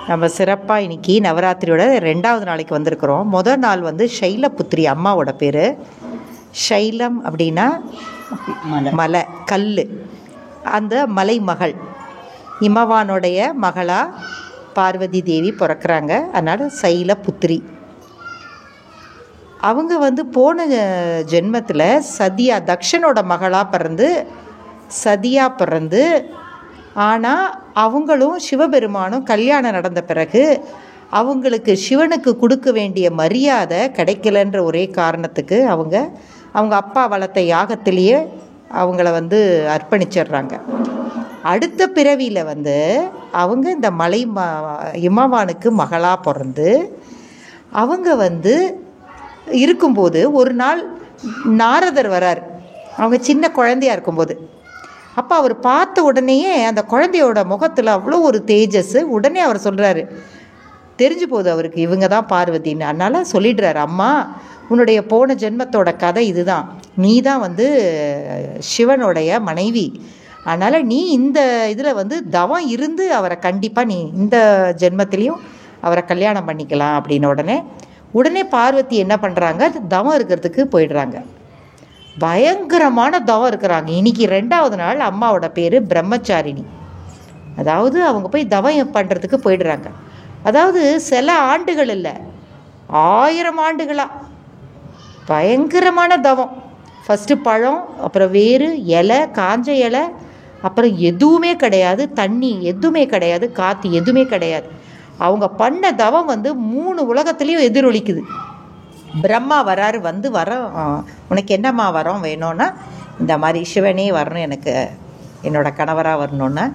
நம்ம சிறப்பாக இன்றைக்கி நவராத்திரியோட 2வது நாளைக்கு வந்திருக்கிறோம். முதல் நாள் வந்து சைலபுத்திரி அம்மாவோட பேர். சைலம் அப்படின்னா மலை, கல். அந்த மலை மகள் இமவானுடைய மகளாக பார்வதி தேவி பிறக்கிறாங்க. அதனால் சைலபுத்திரி. அவங்க வந்து போன ஜென்மத்தில் சதியா, தக்ஷனோட மகளாக பிறந்து சதியாக பிறந்து, ஆனால் அவங்களும் சிவபெருமானும் கல்யாணம் நடந்த பிறகு அவங்களுக்கு சிவனுக்கு கொடுக்க வேண்டிய மரியாதை கிடைக்கலன்ற ஒரே காரணத்துக்கு அவங்க அப்பா வளர்த்த யாகத்திலேயே அவங்கள வந்து அர்ப்பணிச்சிடுறாங்க. அடுத்த பிறவியில் வந்து அவங்க இந்த மலை இமவானுக்கு மகளாக பிறந்து அவங்க வந்து இருக்கும்போது ஒரு நாள் நாரதர் வரார். அவங்க சின்ன குழந்தையாக இருக்கும்போது. அப்போ அவர் பார்த்த உடனேயே அந்த குழந்தையோட முகத்தில் அவ்வளோ ஒரு தேஜஸ். உடனே அவர் சொல்கிறாரு, தெரிஞ்சு போகுது அவருக்கு இவங்க தான் பார்வதின்னு. அதனால் சொல்லிடுறாரு, அம்மா உன்னுடைய போன ஜென்மத்தோட கதை இதுதான், நீ தான் வந்து சிவனுடைய மனைவி. அதனால் நீ இந்த இதில் வந்து தவம் இருந்து அவரை கண்டிப்பாக நீ இந்த ஜென்மத்திலையும் அவரை கல்யாணம் பண்ணிக்கலாம் அப்படின்னு உடனே பார்வதி என்ன பண்ணுறாங்க, தவம் இருக்கிறதுக்கு போயிடுறாங்க. பயங்கரமான தவம் இருக்கிறாங்க. இன்றைக்கி 2வது நாள். அம்மாவோட பேர் பிரம்மச்சாரிணி. அதாவது அவங்க போய் தவம் பண்ணுறதுக்கு போயிடுறாங்க. அதாவது சில ஆண்டுகள் இல்லை, 1000 ஆண்டுகளாக பயங்கரமான தவம். ஃபஸ்ட்டு பழம், அப்புறம் வேறு இலை, காஞ்ச இலை, அப்புறம் எதுவுமே கிடையாது, தண்ணி எதுவுமே கிடையாது, காற்று எதுவுமே கிடையாது. அவங்க பண்ண தவம் வந்து 3 உலகத்துலேயும் எதிரொலிக்குது. பிரம்மா வராரு. வந்து உனக்கு என்னம்மா வரம் வேணும்னா, இந்த மாதிரி சிவனே வரணும், எனக்கு என்னோட கணவராக வரணுன்னா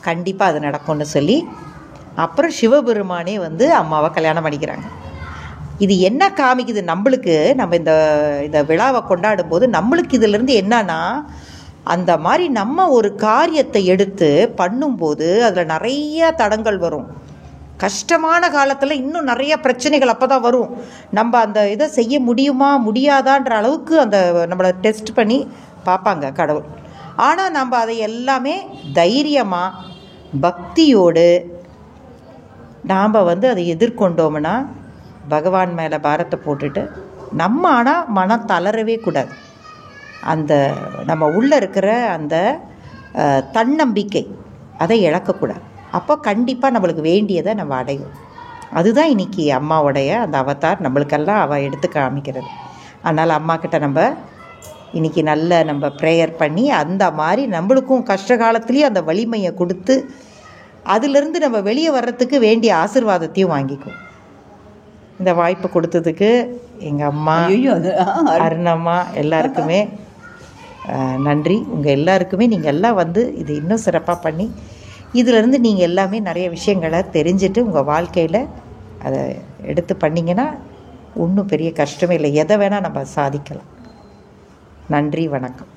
கண்டிப்பாக அது நடக்கும்னு சொல்லி அப்புறம் சிவபெருமானே வந்து அம்மாவை கல்யாணம் பண்ணிக்கிறாங்க. இது என்ன காமிக்குது நம்மளுக்கு? நம்ம இந்த விழாவை கொண்டாடும் போது நம்மளுக்கு இதிலேருந்து என்னன்னா, அந்த மாதிரி நம்ம ஒரு காரியத்தை எடுத்து பண்ணும்போது அதில் நிறைய தடங்கள் வரும். கஷ்டமான காலத்தில் இன்னும் நிறைய பிரச்சனைகள் அப்போ தான் வரும். நம்ம அந்த இதை செய்ய முடியுமா முடியாதான்ற அளவுக்கு அந்த நம்மளை டெஸ்ட் பண்ணி பார்ப்பாங்க கடவுள். ஆனால் நம்ம அதை எல்லாமே தைரியமாக பக்தியோடு நாம் வந்து அதை எதிர்கொண்டோம்னா பகவான் மேலே பாரத்தை போட்டுட்டு நம்ம ஆனால் மனம் தளரவே கூடாது. அந்த நம்ம உள்ளே இருக்கிற அந்த தன்னம்பிக்கை அதை இழக்கக்கூடாது. அப்போ கண்டிப்பாக நம்மளுக்கு வேண்டியதை நம்ம அடையும். அதுதான் இன்றைக்கி அம்மாவுடைய அந்த அவதார் நம்மளுக்கெல்லாம் அவள் எடுத்து காமிக்கிறது. அதனால் அம்மாக்கிட்ட நம்ம இன்றைக்கி நல்ல நம்ம ப்ரேயர் பண்ணி அந்த மாதிரி நம்மளுக்கும் கஷ்ட காலத்துலேயும் அந்த வலிமையை கொடுத்து அதிலிருந்து நம்ம வெளியே வர்றதுக்கு வேண்டிய ஆசீர்வாதத்தையும் வாங்கிக்கும். இந்த வாய்ப்பு கொடுத்ததுக்கு எங்கள் அம்மா, அருணம்மா எல்லாருக்குமே நன்றி. உங்கள் எல்லாருக்குமே நீங்கள் எல்லாம் வந்து இது இன்னும் சிறப்பாக பண்ணி இதிலேருந்து நீங்கள் எல்லாமே நிறைய விஷயங்களை தெரிஞ்சுட்டு உங்கள் வாழ்க்கையில் அதை எடுத்து பண்ணிங்கன்னா ஒன்றும் பெரிய கஷ்டமே இல்லை. எதை வேணால் நம்ம சாதிக்கலாம். நன்றி, வணக்கம்.